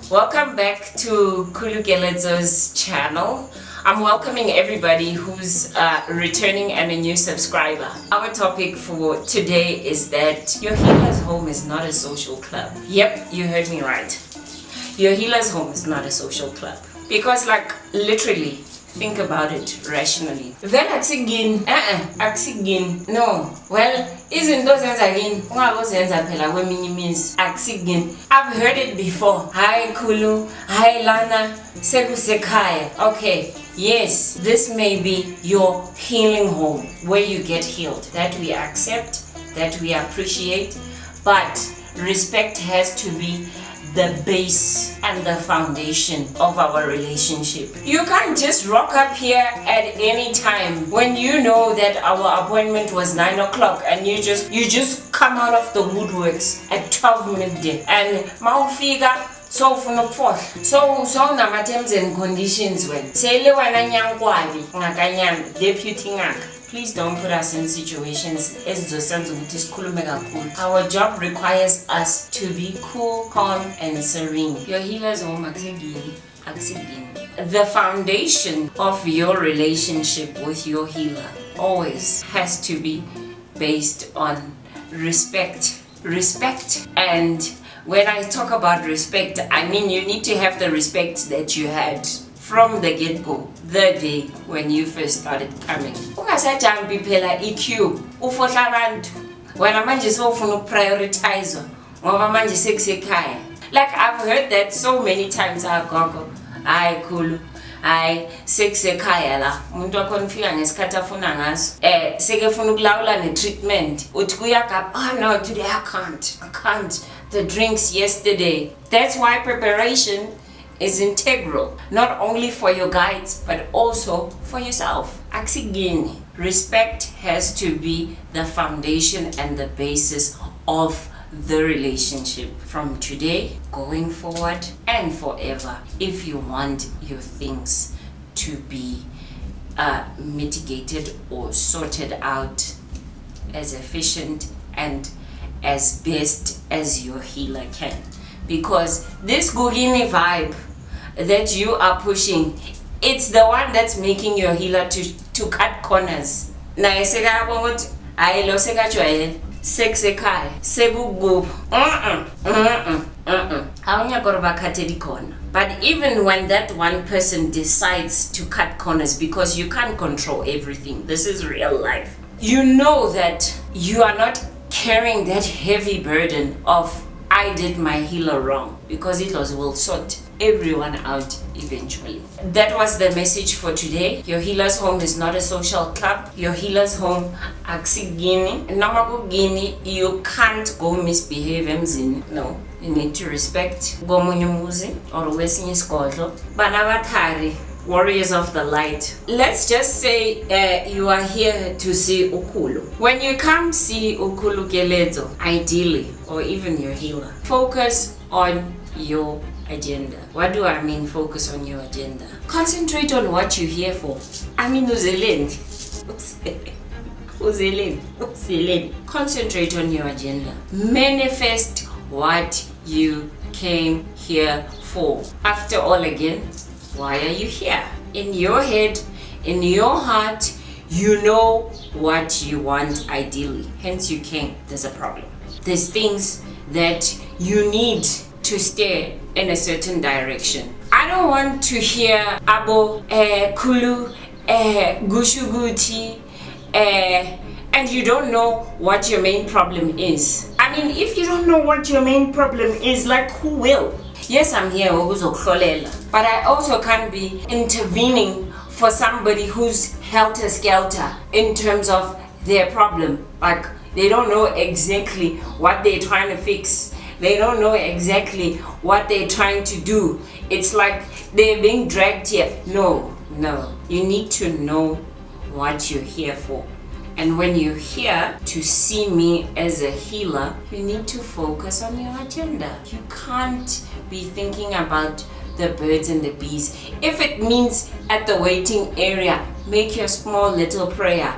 Welcome back to Khulu Keletso's channel. I'm welcoming everybody who's returning and a new subscriber. Our topic for today is that your healer's home is not a social club. Yep, you heard me right. Your healer's home is not a social club. Because literally, think about it rationally. Then aksigin, no. Well, izinto zenzakini ungabozenza phela kweminye imizi aksigin. I've heard it before. Hi Khulu, hi Lana, sekusekhaya. Okay, yes, this may be your healing home where you get healed. That we accept, that we appreciate, but respect has to be the base and the foundation of our relationship. You can't just rock up here at any time when you know that our appointment was 9 o'clock and you just come out of the woodworks at 12 midday and maufika so ufuna ukufohla so nama terms and conditions when sele wena nyankwabi ngakanyana deputy ngaka. Please don't put us in situations ezizosenza ukuthi sikhulume kakhulu. Our job requires us to be cool, calm and serene. Your healer's home aksigini. The foundation of your relationship with your healer always has to be based on respect. And when I talk about respect, I mean you need to have the respect that you had from the get-go, the day when you first started coming. Ungasajambi phela EQ ufohla abantu wena manje sowufuna ukuprioritize ngoba manje sekusekhaya. Like I've heard that so many times. Gogo, hayi Khulu, hayi sekusekhaya la umuntu wakhona ufika ngesikhathi afuna ngaso sekefuna ukulawula ne-treatment uthi kuyagaba. Oh no, today I can't, the drinks yesterday. That's why preparation is integral, not only for your guides but also for yourself. Aksigini. Respect has to be the foundation and the basis of the relationship from today going forward and forever if you want your things to be mitigated or sorted out as efficient and as best as your healer can. Because this Gugini vibe that you are pushing, it's the one that's making your healer to cut corners. Na eseka bongot ayilo seka chwele seksekhaya sekugubu awunya korba khatedi corner. But even when that one person decides to cut corners, because you can't control everything, this is real life, you know that you are not carrying that heavy burden of I did my healer wrong, because it will sort everyone out eventually. That was the message for today. Your healer's home is not a social club. Your healer's home aksigini. Namagugini, you can't go misbehave emzini. No, you need to respect gomunye umuzi or wesinye isikhodlo. Banabatari, warriors of the light. Let's just say you are here to see Khulu. When you come see Khulu Keletso, ideally, or even your healer, focus on your agenda. What do I mean focus on your agenda? Concentrate on what you're here for. I mean uzeleni. Concentrate on your agenda. Manifest what you came here for. After all, again, why are you here? In your head, in your heart, you know what you want ideally. Hence you came. There's a problem. There's things that you need to steer in a certain direction. I don't want to hear Abo, Khulu, Gushuguti, and you don't know what your main problem is. I mean, if you don't know what your main problem is, like who will? Yes, I'm here, but I also can't be intervening for somebody who's helter-skelter in terms of their problem. Like, they don't know exactly what they're trying to fix. They don't know exactly what they're trying to do. It's like they're being dragged here. No. You need to know what you're here for. And when you're here to see me as a healer, you need to focus on your agenda. You can't be thinking about the birds and the bees. If it means at the waiting area, make your small little prayer.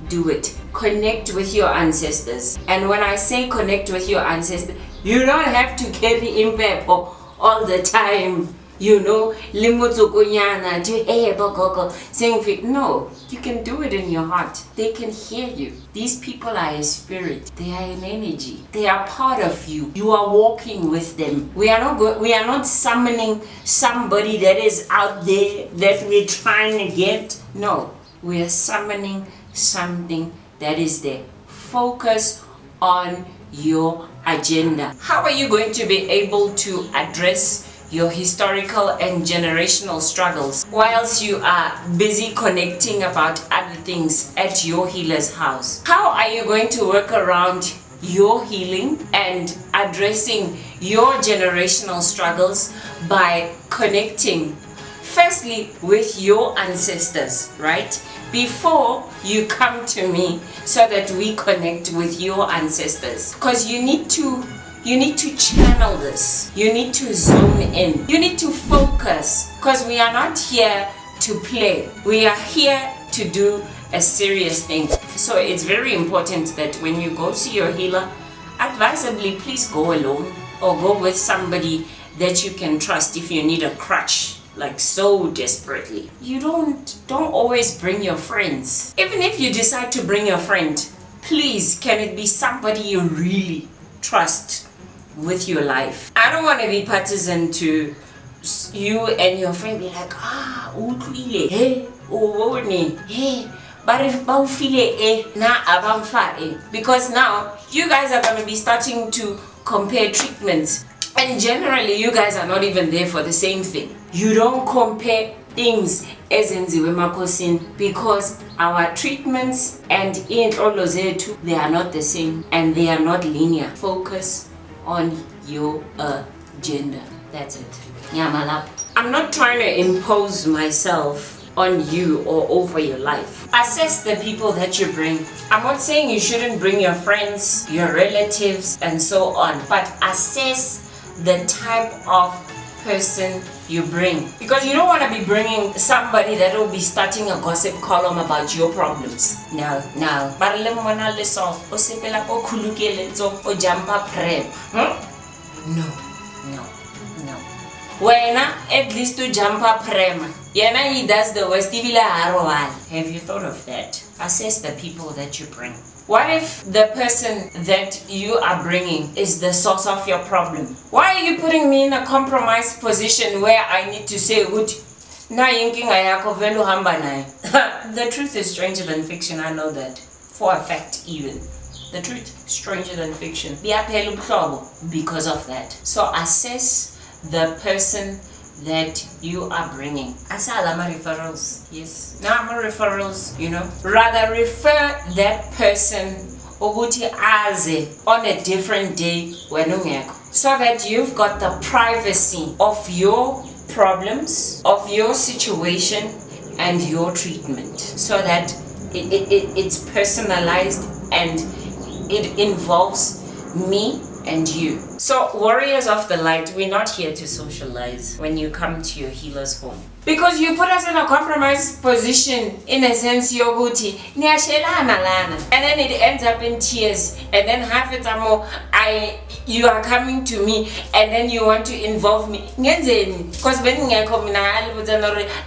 Do it. Connect with your ancestors. And when I say connect with your ancestors, you don't have to carry impepho all the time. Limotsukunyana to bokoko saying no, you can do it in your heart. They can hear you. These people are a spirit. They are an energy. They are part of you. You are walking with them. We are not summoning somebody that is out there that we're trying to get. No, we are summoning something that is there. Focus on your agenda. How are you going to be able to address your historical and generational struggles whilst you are busy connecting about other things at your healer's house? How are you going to work around your healing and addressing your generational struggles by connecting firstly with your ancestors, right? Before you come to me, so that we connect with your ancestors, because you need to channel this. You need to zoom in. You need to focus, because we are not here to play. We are here to do a serious thing. So it's very important that when you go see your healer, advisably, please go alone or go with somebody that you can trust if you need a crutch, like so desperately. You don't always bring your friends. Even if you decide to bring your friend, please, can it be somebody you really trust with your life? I don't want to be partisan to you and your friend be like, hey, hey, but if because now you guys are going to be starting to compare treatments, and generally you guys are not even there for the same thing. You don't compare things as in Ziwemakosin, because our treatments and in Olozetu, they are not the same and they are not linear. Focus on your agenda. That's it. Nyamalap. I'm not trying to impose myself on you or over your life. Assess the people that you bring. I'm not saying you shouldn't bring your friends, your relatives, and so on, but assess the type of person you bring, because you don't want to be bringing somebody that will be starting a gossip column about your problems. No. Khulu Keletso o jumpa prep. No. When at least to jumpa prem, he does the worst. Have you thought of that? Assess the people that you bring. What if the person that you are bringing is the source of your problem? Why are you putting me in a compromised position where I need to say, the truth is stranger than fiction, I know that. For a fact even. The truth, stranger than fiction. Because of that. So assess the person that you are bringing. Asalama referrals. Yes. Now I'm referrals, Rather refer that person Oguti Aze on a different day when so that you've got the privacy of your problems, of your situation and your treatment. So that it's personalized and it involves me and you. So warriors of the light, we're not here to socialize when you come to your healer's home, because you put us in a compromised position, in a sense yoguti and then it ends up in tears, and then half it more you are coming to me and then you want to involve me, because when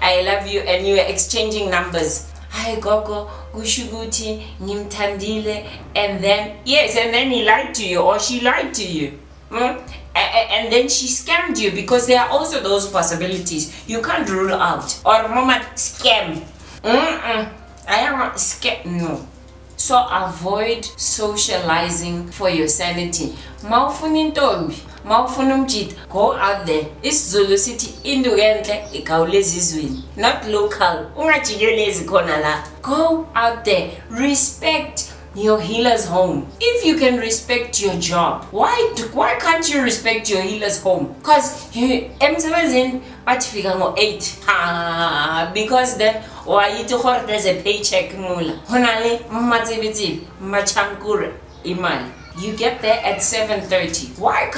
I love you and you are exchanging numbers. Hi Gogo, Gushuguti, Nimtandile, and then he lied to you or she lied to you. And then she scammed you, because there are also those possibilities you can't rule out. Or mama scam. I am not scam. No. So avoid socializing for your sanity. Go out there. It's Zulu City, not local. Go out there. Respect your healer's home. If you can respect your job, why can't you respect your healer's home? Because you emphasizing at figure 8. Because then there's a paycheck you get there at 7:30. Why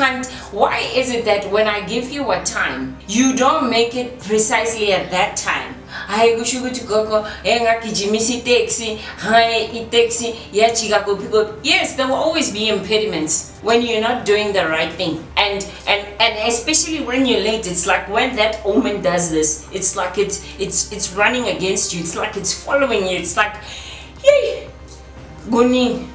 is it that when I give you a time, you don't make it precisely at that time? hayi kusho ukuthi gogo engagijimisa itaxi hayi itaxi yajika kuphi kuphi. Yes, there will always be impediments when you're not doing the right thing, and especially when you're late. It's like when that woman does this, it's like it's running against you. It's like it's following you. It's like, yay, Guni,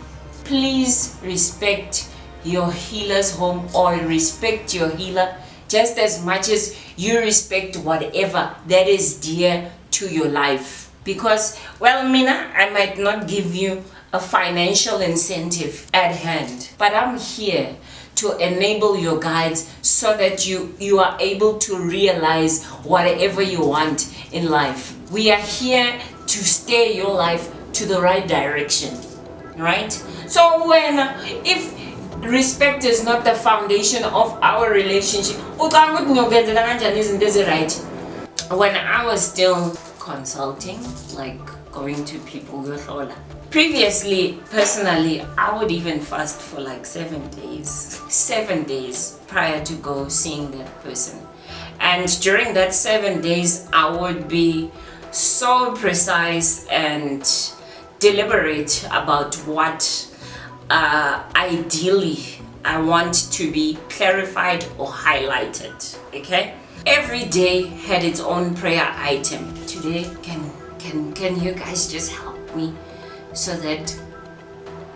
please respect your healer's home, or respect your healer just as much as you respect whatever that is dear to your life. Because, well, Mina, I might not give you a financial incentive at hand, but I'm here to enable your guides so that you are able to realize whatever you want in life. We are here to steer your life to the right direction, right? So if respect is not the foundation of our relationship, when I was still consulting, like going to people, previously, personally, I would even fast for like 7 days prior to go seeing that person. And during that 7 days, I would be so precise and deliberate about what ideally I want to be clarified or highlighted. Okay, every day had its own prayer item. Today, can you guys just help me so that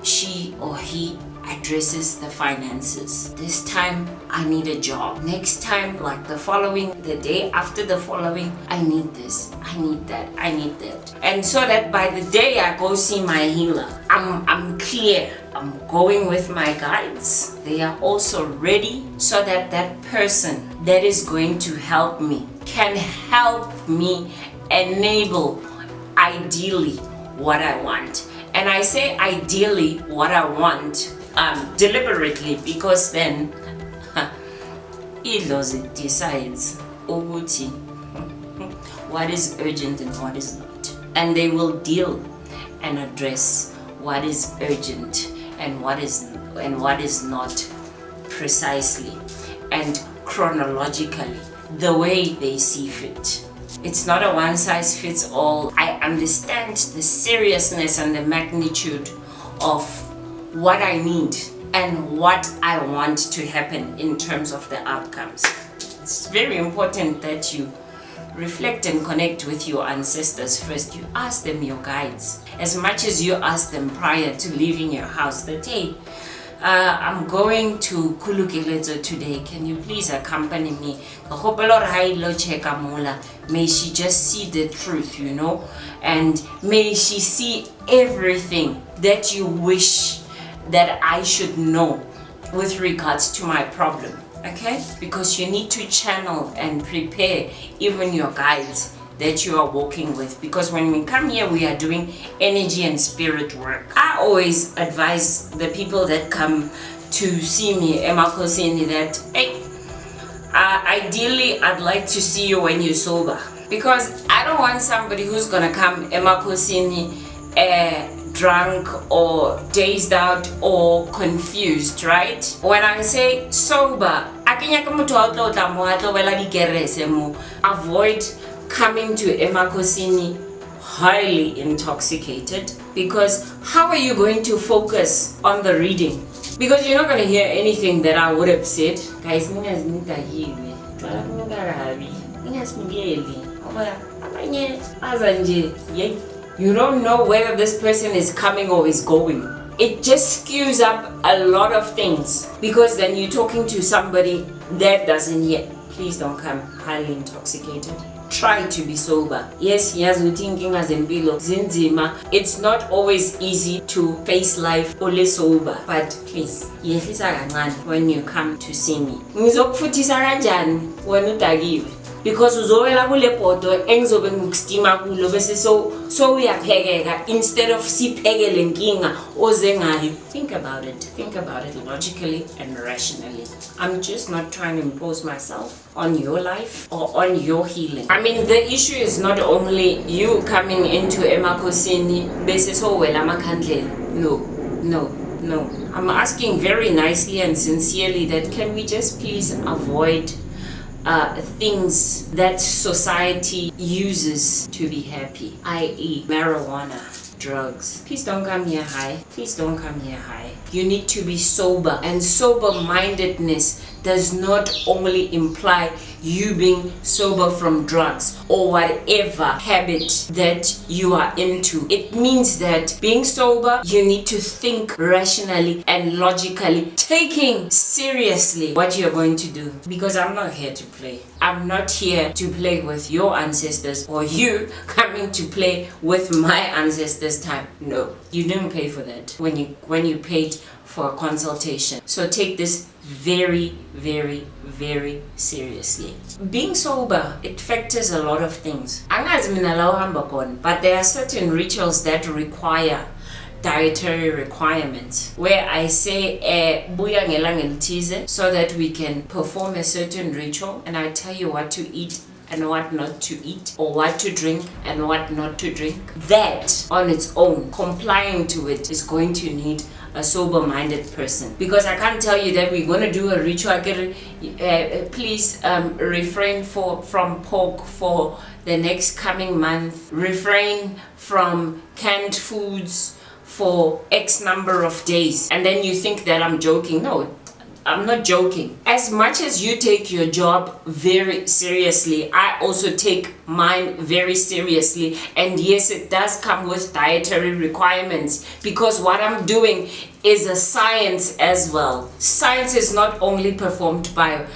she or he addresses the finances? This time I need a job. Next time, like the day after the following, I need this, I need that, I need that. And so that by the day I go see my healer, I'm clear, I'm going with my guides. They are also ready, so that that person that is going to help me can help me enable ideally what I want. And I say ideally what I want deliberately, because then it decides what is urgent and what is not, and they will deal and address what is urgent and what is not precisely and chronologically, the way they see fit. It's not a one size fits all. I understand the seriousness and the magnitude of what I need and what I want to happen in terms of the outcomes. It's very important that you reflect and connect with your ancestors first. You ask them, your guides, as much as you ask them prior to leaving your house, that hey, I'm going to Khulu Keletso today. Can you please accompany me? May she just see the truth, and may she see everything that you wish that I should know with regards to my problem. Okay? Because you need to channel and prepare even your guides that you are working with, because when we come here we are doing energy and spirit work. I always advise the people that come to see me emakosini that hey, ideally I'd like to see you when you're sober, because I don't want somebody who's gonna come emakosini drunk or dazed out or confused, right? When I say sober, avoid coming to emakosini highly intoxicated, because how are you going to focus on the reading? Because you're not going to hear anything that I would have said. Guys, you don't know whether this person is coming or is going. It just skews up a lot of things, because then you're talking to somebody that doesn't hear. Please don't come highly intoxicated. Try to be sober. Yes, it's not always easy to face life only sober, but please, when you come to see me, because uzowela kule poto engizobe ngikusteama kulo bese so uyaphekeka instead of siphekele nkinga oze ngayo. Think about it logically and rationally. I'm just not trying to impose myself on your life or on your healing. I mean, the issue is not only you coming into emakosini bese so wela makhandlela. No. I'm asking very nicely and sincerely that can we just please avoid things that society uses to be happy, i.e. marijuana, drugs. Please don't come here high. Please don't come here high. You need to be sober, and sober-mindedness does not only imply you being sober from drugs or whatever habit that you are into. It means that being sober, you need to think rationally and logically, taking seriously what you're going to do. Because I'm not here to play. I'm not here to play with your ancestors or you coming to play with my ancestors' time. No, you didn't pay for that when you paid for a consultation. So take this very, very, very seriously. Being sober, it factors a lot of things. But there are certain rituals that require dietary requirements, where I say so that we can perform a certain ritual, and I tell you what to eat and what not to eat, or what to drink and what not to drink. That on its own, complying to it, is going to need a sober-minded person. Because I can't tell you that we're going to do a ritual. Please refrain from pork for the next coming month. Refrain from canned foods for X number of days. And then you think that I'm joking. No, I'm not joking. As much as you take your job very seriously, I also take mine very seriously. And yes, it does come with dietary requirements, because what I'm doing is a science as well. Science is not only performed by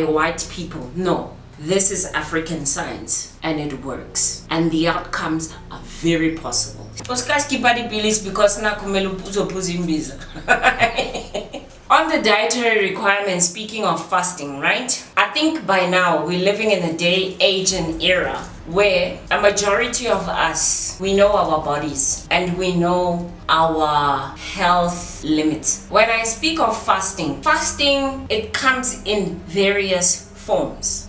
white people. No, this is African science, and it works. And the outcomes are very possible. On the dietary requirements, speaking of fasting, right? I think by now we're living in a day, age, and era where a majority of us, we know our bodies and we know our health limits. When I speak of fasting, it comes in various forms.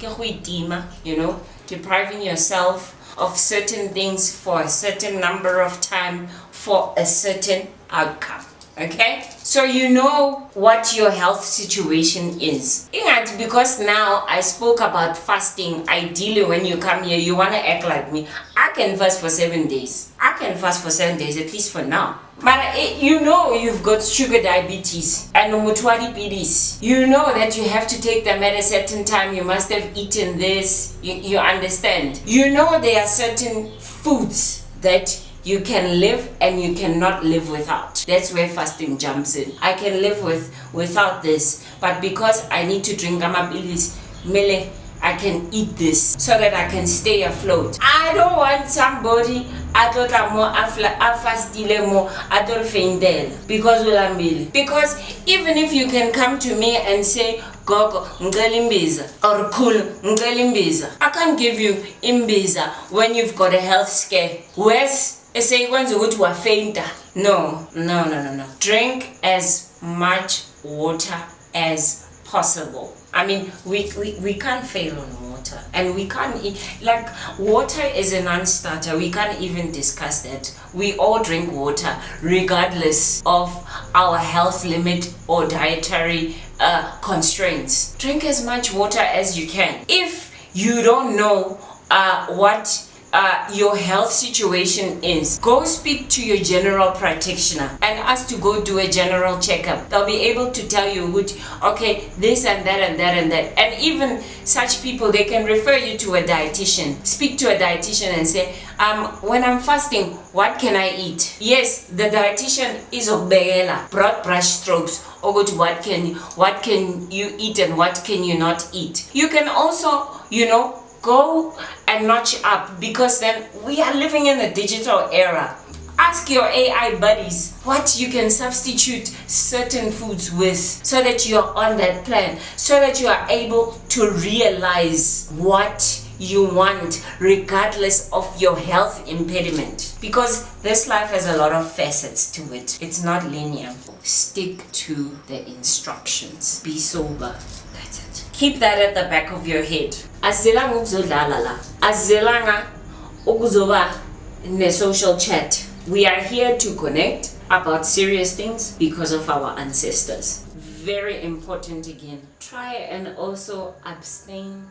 You know, depriving yourself of certain things for a certain number of time for a certain outcome. Okay, so you know what your health situation is. Because now I spoke about fasting, ideally when you come here, you want to act like me. I can fast for 7 days. I can fast for 7 days, at least for now. But you know you've got sugar diabetes and umutwadi. You know that you have to take them at a certain time. You must have eaten this. You understand. You know there are certain foods that you can live and you cannot live without. That's where fasting jumps in. I can live without this, but because I need to drink amabilis, mele, I can eat this so that I can stay afloat. I don't want somebody because even if you can come to me and say Gogo Ngalimbiza or Khulu Ngalimbiza, I can't give you imbiza when you've got a health scare. Where's no. Drink as much water as possible. I mean, we can't fail on water, and we can't eat. Like, water is a non-starter. We can't even discuss that. We all drink water regardless of our health limit or dietary constraints. Drink as much water as you can. If you don't know what your health situation is, go speak to your general practitioner and ask to go do a general checkup. They'll be able to tell you, okay, this and that and that and that. And even such people, they can refer you to a dietitian. Speak to a dietitian and say, when I'm fasting, what can I eat? Yes, the dietitian is obeyela, broad brush strokes, or go to what can you eat and what can you not eat. You can also, go and notch up, because then we are living in a digital era. Ask your AI buddies what you can substitute certain foods with so that you're on that plan, so that you are able to realize what you want regardless of your health impediment. Because this life has a lot of facets to it. It's not linear. Stick to the instructions. Be sober. That's it. Keep that at the back of your head. Azilanga ukuzodlala la. Azilanga ukuzoba in a social chat. We are here to connect about serious things because of our ancestors. Very important again. Try and also abstain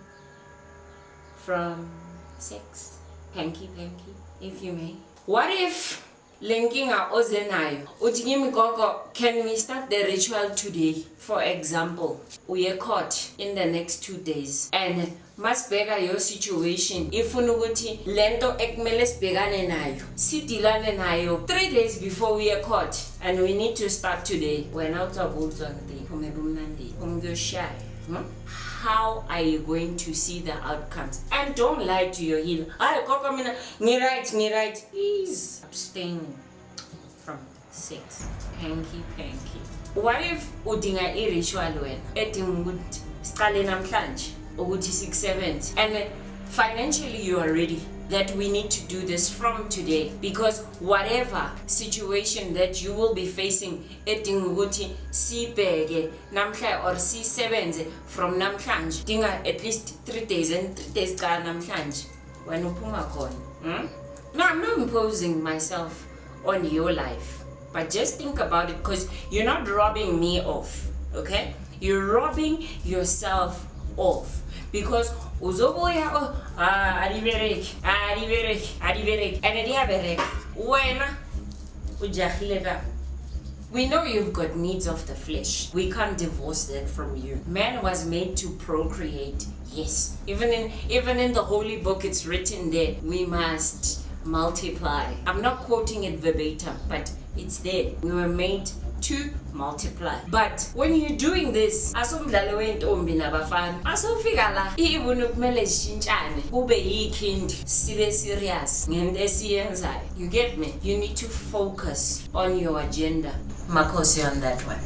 from sex. Panky, if you may. What if linking our ozenayo? Utingimi gogo, can we start the ritual today? For example, we are caught in the next 2 days and must bega your situation. If unuguti lento ekmele sbegane nayo, sidilane nayo 3 days before we are caught, and we need to start today. We're not about to shy. How are you going to see the outcomes? And don't lie to your healer. Me right. Please abstain from sex. Panky. What if udinga ritual wena etingukuthi siqale namhlanje ukuthi 6-7 and financially you are ready that we need to do this from today, because whatever situation that you will be facing etingukuthi sibheke namhlanje or sisebenze from namhlanje dinga at least 3 days and 3 days ka namhlanje when uphuma khona. No, I'm not imposing myself on your life. But just think about it, because you're not robbing me off, okay? You're robbing yourself off. Because uzoboya adiberek, and ediaberek. Wena ujahileka. We know you've got needs of the flesh. We can't divorce that from you. Man was made to procreate. Yes. Even in the holy book it's written there, we must multiply. I'm not quoting it verbatim, but it's there. We were made to multiply. But when you're doing this, asomdlalo wentombi nabafana asofika la ibona kumele sishintshane kube yikhindi sibe serious ngento esiyenzayo. You get me? You need to focus on your agenda. Makosi on that one.